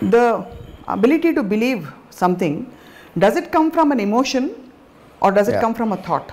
the ability to believe something, does it come from an emotion or does it come from a thought?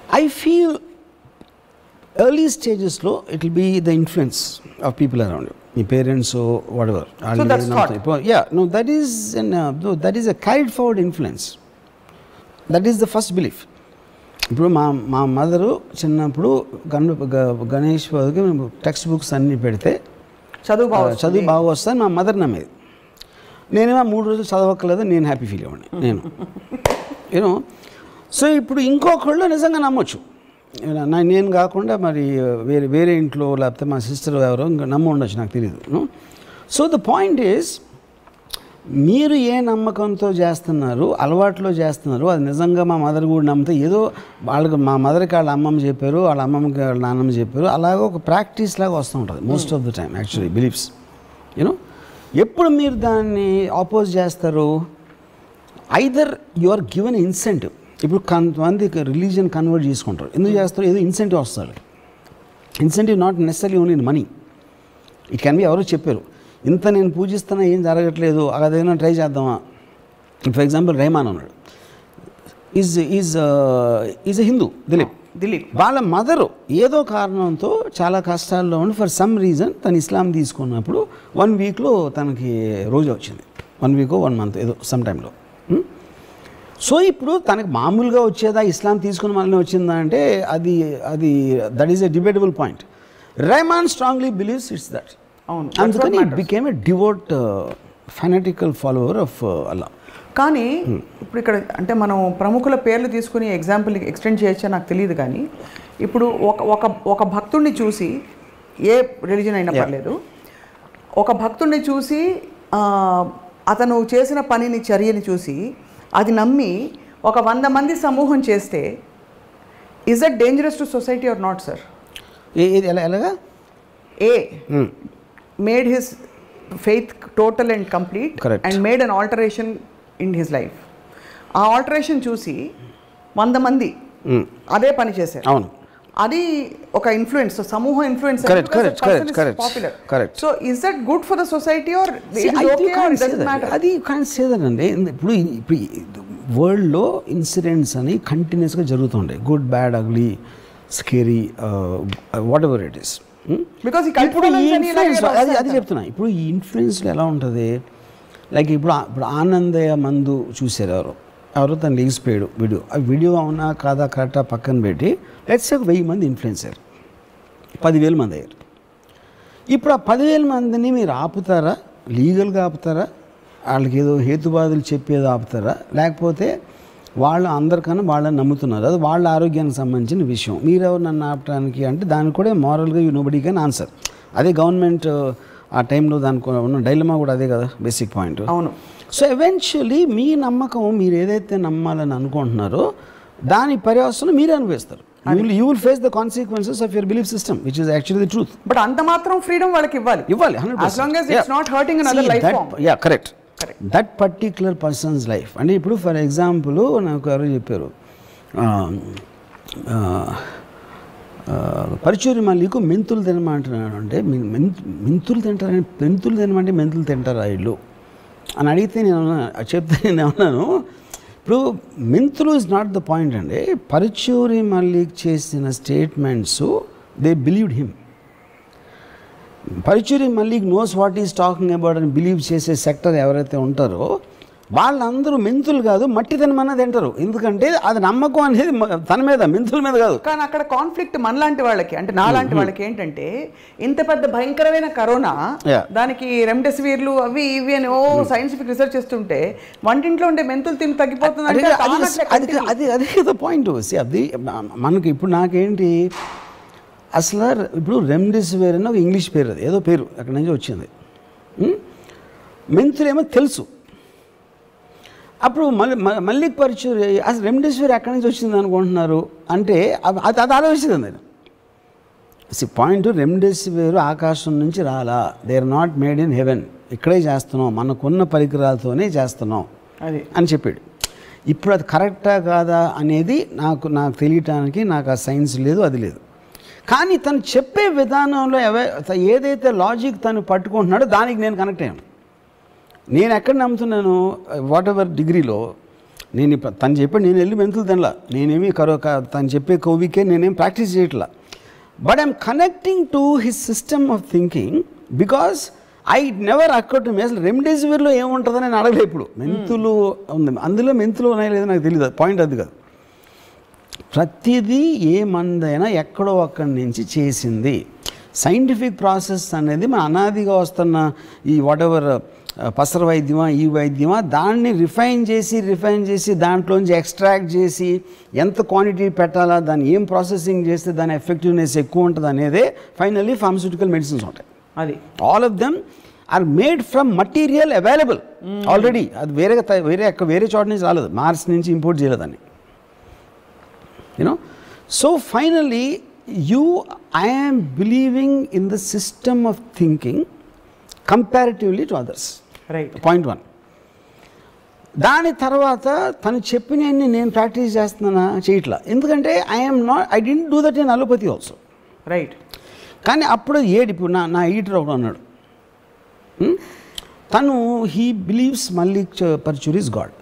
I feel early stages lo it will be the influence of people around you, your parents or whatever. So that's thought. Yeah, no, that is no, that is a carried forward influence. That is the first belief. ఇప్పుడు మా mother చిన్నప్పుడు Ganesh text books అన్నీ పెడితే చదువు బాగా వస్తాను మా mother నమ్మేది. నేనేమో 3 రోజులు చదవక్కర్లేదు, నేను హ్యాపీ ఫీల్ అవ్వండి నేను. సో ఇప్పుడు ఇంకొకళ్ళు నిజంగా నమ్మొచ్చు, నేను కాకుండా మరి వేరే ఇంట్లో లేకపోతే మా సిస్టర్ ఎవరో ఇంకా నమ్మ ఉండొచ్చు, నాకు తెలియదు. సో ద పాయింట్ ఈజ్, మీరు ఏ నమ్మకంతో చేస్తున్నారు, అలవాట్లో చేస్తున్నారు, అది నిజంగా మా మదర్ కూడా నమ్మితే ఏదో వాళ్ళకి మా మదర్కి వాళ్ళ అమ్మమ్మ చెప్పారు, వాళ్ళ అమ్మమ్మకి వాళ్ళ నాన్నమ్మ చెప్పారు, అలాగే ఒక ప్రాక్టీస్ లాగా వస్తూ ఉంటుంది most of the time actually beliefs. You know ఎప్పుడు మీరు దాన్ని ఆపోజ్ చేస్తారు, either you are given incentive. ఇప్పుడు కొంతమంది రిలీజియన్ కన్వర్ట్ చేసుకుంటారు, ఎందుకు చేస్తారు, ఏదో ఇన్సెంటివ్ వస్తుంది. Incentive not necessary only in money, it can be ఎవరో చెప్పారు ఇంత నేను పూజిస్తున్నా ఏం జరగట్లేదు, అదేమైనా ట్రై చేద్దామా. ఫర్ ఎగ్జాంపుల్ రెహమాన్ అన్నాడు, ఈజ్ ఎ హిందూ, దిలీప్ వాళ్ళ మదరు ఏదో కారణంతో చాలా కష్టాల్లో ఉండి ఫర్ సమ్ రీజన్ తను ఇస్లాం తీసుకున్నప్పుడు 1 వీక్లో తనకి రోజు వచ్చింది, 1 వీక్ 1 మంత్ ఏదో సమ్ టైంలో. సో ఇప్పుడు తనకి మామూలుగా వచ్చేదా, ఇస్లాం తీసుకున్న మళ్ళీ వచ్చిందా అంటే అది that is a debatable point. Rahman strongly believes it's that. అందుకని it became a devout fanatical follower of Allah. కానీ ఇప్పుడు ఇక్కడ అంటే మనం ప్రముఖుల పేర్లు తీసుకుని ఎగ్జాంపుల్ ఎక్స్టెండ్ చేయొచ్చా నాకు తెలియదు, కానీ ఇప్పుడు ఒక భక్తుడిని చూసి, ఏ రిలీజన్ అయినా పర్లేదు, ఒక భక్తుడిని చూసి అతను చేసిన పనిని, చర్యని చూసి అది నమ్మి ఒక 100 మంది సమూహం చేస్తే is that dangerous to society or not sir? ఎలాగా? ఏ made his faith total and complete. Correct. And made an alteration in his life. ఆ ఆల్టరేషన్ చూసి 100 మంది అదే పని చేశారు. అవును, అది ఒక ఇన్ఫ్లుయెన్స్, సమూహ influence. Correct. So is that good for the society or doesn't matter? అది కాన్ సే దట్ అండి. ఇప్పుడు వరల్డ్లో ఇన్సిడెంట్స్ అని కంటిన్యూస్గా జరుగుతుంటాయి, good, bad, ugly, scary, what ever it is. ఇప్పుడు అది చెప్తున్నా. ఇప్పుడు ఈ ఇన్ఫ్లుయెన్స్లో ఎలా ఉంటుంది, లైక్ ఇప్పుడు ఆనందయ్య మందు చూసారు ఎవరో తను లేచిపోయాడు వీడియో, ఆ వీడియో అవునా కాదా కరెక్టా పక్కన పెట్టి లెట్స్ 1000 మంది ఇన్ఫ్లుయెన్స్ అయ్యారు, 10,000 మంది అయ్యారు. ఇప్పుడు ఆ 10,000 మందిని మీరు ఆపుతారా, లీగల్గా ఆపుతారా, వాళ్ళకి ఏదో హేతువాదులు చెప్పేదో ఆపుతారా, లేకపోతే వాళ్ళు అందరికన్నా వాళ్ళని నమ్ముతున్నారు, అది వాళ్ళ ఆరోగ్యానికి సంబంధించిన విషయం, మీరెవరు నన్ను ఆపడానికి అంటే దానికి కూడా మారల్గా నోబడీ కెన్ ఆన్సర్. అదే గవర్నమెంట్ ఆ టైంలో దానికి ఉన్న డైలమా కూడా అదే కదా బేసిక్ పాయింట్. అవును. సో ఎవెన్చువల్లీ మీ నమ్మకం, మీరు ఏదైతే నమ్మాలని అనుకుంటున్నారో దాని పర్యవసనం మీరే అనుభవిస్తారు. You will face the consequences of your belief system, which is actually the truth. But అంత మాత్రం ఫ్రీడమ్ వాళ్ళకి ఇవ్వాలి 100%. as long as it's not hurting another life form. Yeah, correct. That particular persons life. అంటే ఇప్పుడు for example నాకు ఎవరో చెప్పారు, పరుచూరి మల్లికు మెంతులు తినమంటున్నాడు అంటే మెంతులు తినమంటే మెంతులు తింటారా ఇల్లు అని అడిగితే నేను అన్నాను, ఇప్పుడు మెంతులు ఇస్ నాట్ ద పాయింట్ అండి. పరుచూరి మల్లిక్ చేసిన statements they believed him. Paruchuri Mallik knows what is talking about అని బిలీవ్ చేసే సెక్టర్ ఎవరైతే ఉంటారో వాళ్ళందరూ మెంతులు కాదు మట్టి తినమన్నా తింటారు, ఎందుకంటే అది నమ్మకం అనేది తన మీద, మెంతుల మీద కాదు. కానీ అక్కడ కాన్ఫ్లిక్ట్ మనలాంటి వాళ్ళకి, అంటే నాలాంటి వాళ్ళకి ఏంటంటే, ఇంత పెద్ద భయంకరమైన కరోనా, దానికి రెమ్డెసివిర్లు అవి ఇవి అని సైంటిఫిక్ రీసెర్చ్ చేస్తుంటే వంటింట్లో ఉండే మెంతులు తిని తగ్గిపోతుంది. అదే పాయింట్. అది మనకి ఇప్పుడు నాకేంటి అసలు ఇప్పుడు రెమ్డెసివిర్ అని ఒక ఇంగ్లీష్ పేరు, అది ఏదో పేరు అక్కడి నుంచి వచ్చింది, మెంతులేమో తెలుసు. అప్పుడు మల్లిక్ పరుచూరి అసలు రెమ్డెసివిర్ ఎక్కడి నుంచి వచ్చింది అనుకుంటున్నారు అంటే అది ఆలోచించింది నేను. పాయింట్, రెమ్డెసివిర్ ఆకాశం నుంచి రాలా, they are not made in heaven, ఇక్కడే చేస్తున్నాం, మనకున్న పరికరాలతోనే చేస్తున్నాం అది అని చెప్పాడు. ఇప్పుడు అది కరెక్టా కాదా అనేది నాకు తెలియటానికి నాకు ఆ సైన్స్ లేదు, అది లేదు. కానీ తను చెప్పే విధానంలో ఏదైతే లాజిక్ తను పట్టుకుంటున్నాడో దానికి నేను కనెక్ట్ అయ్యాను. నేను ఎక్కడ నమ్ముతున్నాను, వాట్ ఎవర్ డిగ్రీలో నేను తను చెప్పాడు, నేను వెళ్ళి మెంతులు తినలా, నేనేమి తను చెప్పే కోవికే నేనేం ప్రాక్టీస్ చేయట్లా. But I'm connecting to his system of thinking because I never occur to me. అసలు రెమ్డెసివిర్లో ఏముంటుందని నేను అడగలేదు ఇప్పుడు. మెంతులు ఉంది, అందులో మెంతులు ఉన్నాయో లేదో నాకు తెలియదు, పాయింట్ అది కాదు. ప్రతిదీ ఏ మందైనా ఎక్కడో అక్కడి నుంచి చేసింది. సైంటిఫిక్ ప్రాసెస్ అనేది మన అనాదిగా వస్తున్న ఈ వాట్ ఎవర్ పసర వైద్యమా ఈ వైద్యమా దాన్ని రిఫైన్ చేసి దాంట్లోంచి ఎక్స్ట్రాక్ట్ చేసి ఎంత క్వాంటిటీ పెట్టాలా, దాన్ని ఏం ప్రాసెసింగ్ చేస్తే దాని ఎఫెక్టివ్నెస్ ఎక్కువ ఉంటుంది అనేదే ఫైనల్లీ ఫార్మస్యూటికల్ మెడిసిన్స్ ఉంటాయి. అది all of them are made from material available already. అది వేరే చోట నుంచి రాలేదు, మార్స్ నుంచి ఇంపోర్ట్ చేయలేదని. So finally I am believing in the system of thinking comparatively to others. Right. Point 1. దాని తర్వాత తను చెప్పినవన్నీ నేను ప్రాక్టీస్ చేస్తున్నానా చేయట్లా. ఎందుకంటే I didn't do that in allopathy also. Right. కానీ అప్పుడు ఇప్పుడు నా ఈటర్ ఒకడు అన్నాడు, తను he believes Mallik Parchure is god.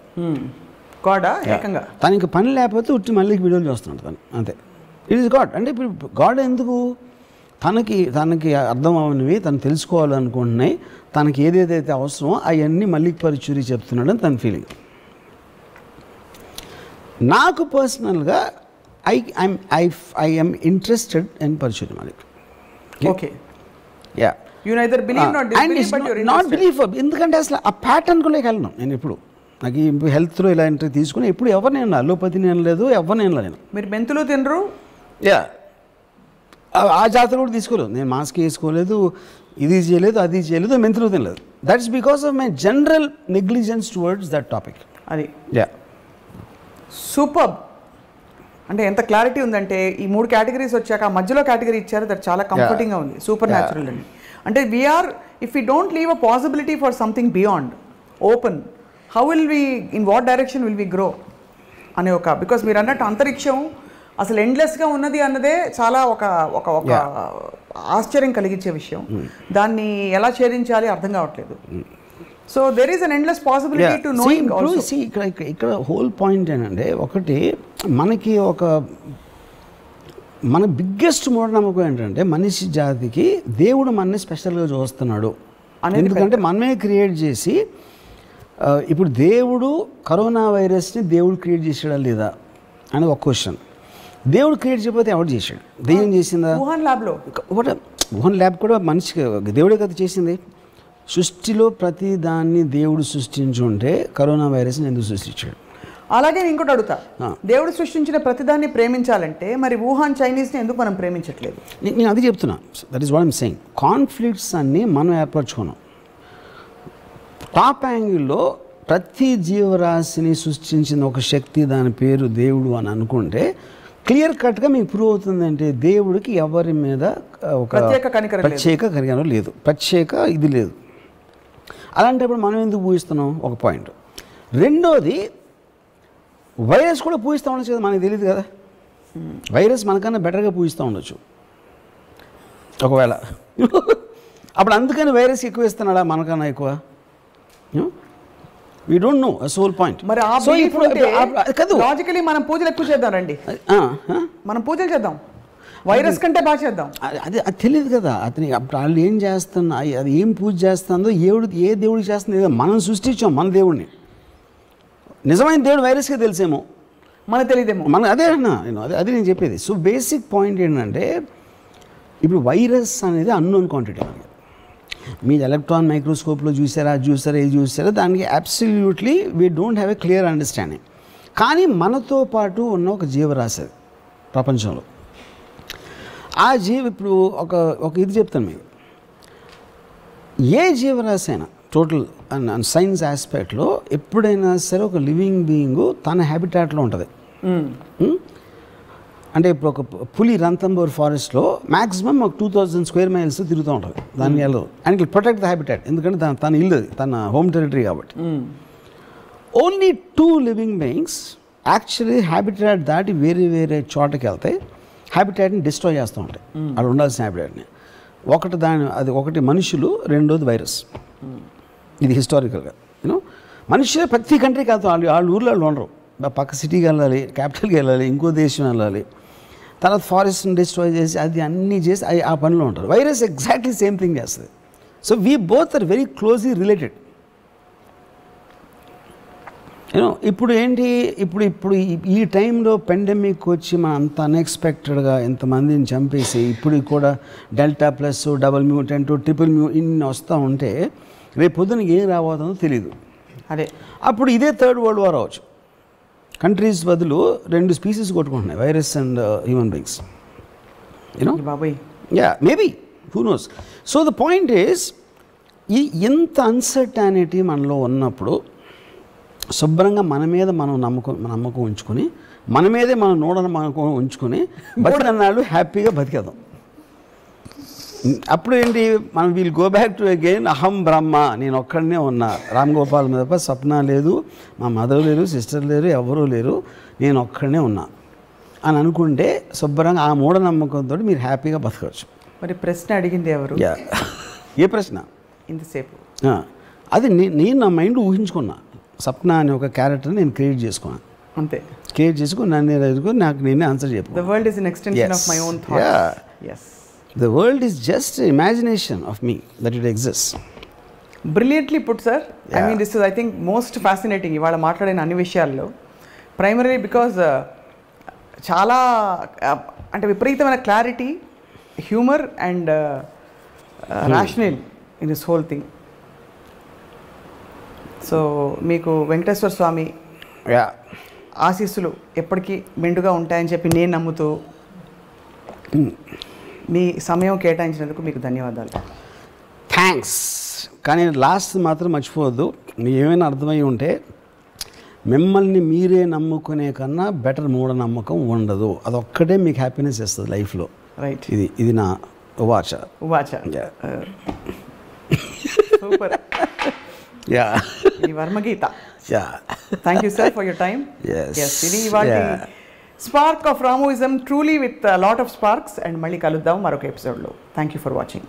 గాడా ఏకంగా తనకి పని లేకపోతే ఉట్టి మల్లిక్ వీడియోలు చూస్తున్నాడు తను, అంతే. It is God. అంటే ఇప్పుడు గాడ్ ఎందుకు, తనకి అర్థం అవనివి తను తెలుసుకోవాలనుకుంటున్నాయి, తనకి ఏదేదైతే అవసరమో అవన్నీ మల్లిక్ పర్చూరి చెప్తున్నాడని తన ఫీలింగ్. నాకు పర్సనల్గా I am interested in Parchuri Mallik. Okay, yeah, you neither believe not disbelieve but you are not believe. ఎందుకంటే అసలు ఆ ప్యాటర్న్ కూడా వెళ్ళను నేను ఎప్పుడు. నాకు ఈ హెల్త్లో ఇలాంటివి తీసుకుని ఎప్పుడు ఎవరిని అలోపతిని అనలేదు, ఎవరిని అనలేదు. మీరు మెంతులు తినరు? యా, ఆ జాతర కూడా తీసుకోలేదు నేను. మాస్క్ వేసుకోలేదు, ఇది చేయలేదు, అది చేయలేదు, మెంతులు తినలేదు. That's because of my general negligence towards that topic. అది యా, సూపర్. అంటే ఎంత క్లారిటీ ఉందంటే ఈ 3 కేటగిరీస్ వచ్చాక ఆ మధ్యలో కేటగిరీ ఇచ్చారు, దట్ చాలా కంఫర్టింగ్గా ఉంది. సూపర్ న్యాచురల్ అండి. అంటే we are if you don't leave a possibility for something beyond open, how will we, in what direction will we grow అనే ఒక, బికాస్ మీరు అన్నట్టు అంతరిక్షం అసలు ఎండ్లెస్గా ఉన్నది అన్నదే చాలా ఒక ఒక ఒక ఆశ్చర్యం కలిగించే విషయం. దాన్ని ఎలా ఛేదించాలి అర్థం కావట్లేదు. So there is an endless possibility to knowing also. ఇక్కడ హోల్ పాయింట్ ఏంటంటే, ఒకటి మనకి మన బిగ్గెస్ట్ మూఢనమ్మకం ఏంటంటే మనిషి జాతికి దేవుడు మనని స్పెషల్గా చూస్తున్నాడు. ఎందుకంటే మనమే క్రియేట్ చేసి, ఇప్పుడు దేవుడు కరోనా వైరస్ని దేవుడు క్రియేట్ చేసాడా లేదా అని ఒక క్వశ్చన్. దేవుడు క్రియేట్ చేయకపోతే ఎవరు చేశాడు? దెయ్యం చేసిందా? వుహాన్ ల్యాబ్లో. వుహాన్ ల్యాబ్ కూడా మనిషికి దేవుడే కదా చేసింది. సృష్టిలో ప్రతి దాన్ని దేవుడు సృష్టించుంటే కరోనా వైరస్ని ఎందుకు సృష్టించాడు? అలాగే ఇంకోటి అడుగుతా, దేవుడు సృష్టించిన ప్రతిదాన్ని ప్రేమించాలంటే మరి వుహాన్ చైనీస్ని ఎందుకు మనం ప్రేమించట్లేదు? నేను అది చెప్తున్నా. That is what I'm saying. Conflicts అన్నీ మనం ఏర్పరచుకున్నాం. టాప్ యాంగిల్లో ప్రతి జీవరాశిని సృష్టించిన ఒక శక్తి, దాని పేరు దేవుడు అని అనుకుంటే క్లియర్ కట్గా మీకు ప్రూవ్ అవుతుందంటే దేవుడికి ఎవరి మీద ఒక ప్రత్యేక కనికరం లేదు, ప్రత్యేక ఇది లేదు. అలాంటప్పుడు మనం ఎందుకు పూజిస్తున్నాం? ఒక పాయింట్. రెండోది, వైరస్ కూడా పూజిస్తూ ఉండొచ్చు కదా, మనకు తెలియదు కదా. వైరస్ మనకన్నా బెటర్గా పూజిస్తూ ఉండొచ్చు ఒకవేళ. అప్పుడు అందుకని వైరస్ ఎక్కువ ఇస్తున్నాడా మనకన్నా ఎక్కువ? We don't know. That's the whole point. మరి ఆ బిలీఫ్ ఉంటే లాజికలీ మనం పూజలు ఎక్కువ చేద్దాం రండి, మనం పూజలు చేద్దాం, వైరస్ కంటే బాగా చేద్దాం. అది తెలియదు కదా అతనికి. అప్పుడు వాళ్ళు ఏం చేస్తున్నా, అది ఏం పూజ చేస్తుందో, ఏ దేవుడికి చేస్తుందో మనం సృష్టించాం మన దేవుడిని. నిజమైన దేవుడు వైరస్కే తెలిసేమో, మనకు తెలియదేమో. అదే అన్నా అది నేను చెప్పేది. సో బేసిక్ పాయింట్ ఏంటంటే, ఇప్పుడు వైరస్ అనేది అన్నోన్ క్వాంటిటీ. మీరు ఎలక్ట్రాన్ మైక్రోస్కోప్లో చూసారా, ఇది చూసారా, దానికి absolutely we don't have a clear understanding. కానీ మనతో పాటు ఉన్న ఒక జీవరాశి ప్రపంచంలో, ఆ ఇప్పుడు ఒక ఇది చెప్తాను మీకు. ఏ జీవరాశి అయినా టోటల్ సైన్స్ ఆస్పెక్ట్లో ఎప్పుడైనా సరే ఒక లివింగ్ బీయింగ్ తన హ్యాబిటాట్లో ఉంటుంది. అంటే ఇప్పుడు ఒక పులి రంతంబోర్ ఫారెస్ట్లో మ్యాక్సిమం ఒక 2000 స్క్వేర్ మైల్స్ తిరుగుతూ ఉంటుంది. దాన్ని వెళ్ళదు, and it protect the habitat, ఎందుకంటే తన ఇల్లు, తన హోమ్ టెరిటరీ కాబట్టి. Only 2 living beings actually habitat దాటి వేరే చోటకి వెళ్తాయి. హ్యాబిటాట్ని డిస్ట్రాయ్ చేస్తూ ఉంటాయి. అక్కడ ఉండాల్సిన హ్యాబిటాట్ని. ఒకటి మనుషులు, రెండోది వైరస్. ఇది హిస్టారికల్గా యూనో మనుషులే ప్రతి కంట్రీకి వెళ్తాం. వాళ్ళ ఊర్లో వాళ్ళు ఉండరు. పక్క సిటీకి వెళ్ళాలి, క్యాపిటల్కి వెళ్ళాలి, ఇంకో దేశం వెళ్ళాలి, తర్వాత ఫారెస్ట్ని డిస్ట్రాయ్ చేసి అది అన్నీ చేసి ఆ పనిలో ఉంటారు. వైరస్ ఎగ్జాక్ట్లీ సేమ్ థింగ్ చేస్తుంది. So we both are very closely related. You know ఇప్పుడు ఏంటి, ఇప్పుడు ఈ టైంలో పెండమిక్ వచ్చి మనం అంత అన్ఎక్స్పెక్టెడ్గా ఎంతమందిని చంపేసి ఇప్పుడు కూడా delta plus, double mutant, triple ఇన్ని వస్తూ ఉంటే రేపు పొద్దున ఏం రాబోతుందో తెలియదు. అదే అప్పుడు ఇదే థర్డ్ వరల్డ్ వార్ అవ్వచ్చు. కంట్రీస్ బదులు 2 స్పీసీస్ కొట్టుకుంటున్నాయి, virus and human beings. You know బాబాయ్, yeah maybe, who knows. So the point is, ఇంత అన్సర్టానిటీ మనలో ఉన్నప్పుడు శుభ్రంగా మన మీద మనం నమ్మకం ఉంచుకొని, మన మీదే మనం నమ్మకం ఉంచుకొని బతికన్నాళ్ళు హ్యాపీగా బతికేద్దాం. అప్పుడు ఏంటి, మనం we'll go back to again అహం బ్రహ్మ, నేను ఒక్కడనే ఉన్నా, రామ్ గోపాల్ మీద స్వప్న లేదు, మా మదర్ లేరు, సిస్టర్ లేరు, ఎవరూ లేరు, నేను ఒక్కడనే ఉన్నా అని అనుకుంటే శుభ్రంగా ఆ మూఢనమ్మకంతో మీరు హ్యాపీగా బతకవచ్చు. మరి ప్రశ్న అడిగింది ఎవరు? ఏ ప్రశ్న? ఇంతసేపు అది నేను నా మైండ్ ఊహించుకున్నా. సప్న అనే ఒక క్యారెక్టర్ని నేను క్రియేట్ చేసుకున్నాను. అంతే. క్రియేట్ చేసుకుని నన్ను ఎదుర్కొని నాకు నేనే ఆన్సర్ చెప్పాను. The world is an extension of my own thoughts. Yeah. Yes. The world is just an imagination of me that it exists. Brilliantly put, sir. Yeah. I mean, this is, I think, most fascinating. ఇవాళ మాట్లాడిన అన్ని విషయాల్లో primary because చాలా అంటే విపరీతమైన clarity, humour and rational in this whole thing. So మీకు వెంకటేశ్వర స్వామి ఆశీస్సులు ఎప్పటికీ మెండుగా ఉంటాయని చెప్పి నేను నమ్ముతూ మీ సమయం కేటాయించినందుకు మీకు ధన్యవాదాలు. థ్యాంక్స్. కానీ లాస్ట్ మాత్రం మర్చిపోవద్దు, మీకు ఏమైనా అర్థమై ఉంటే, మిమ్మల్ని మీరే నమ్ముకునే కన్నా బెటర్ మూఢనమ్మకం ఉండదు. అదొక్కటే మీకు హ్యాపీనెస్ ఇస్తుంది లైఫ్లో. రైట్. ఇది నా ఉవాచ. సూపర్. యా, ఈ Varmageetha. Yeah. Thank you sir for your time. Yes. ఇది ఇవాళ spark of Ramuism, truly with lot of sparks. And మళ్ళీ కలుద్దాం మరొక ఎపిసోడ్లో. Thank you for watching.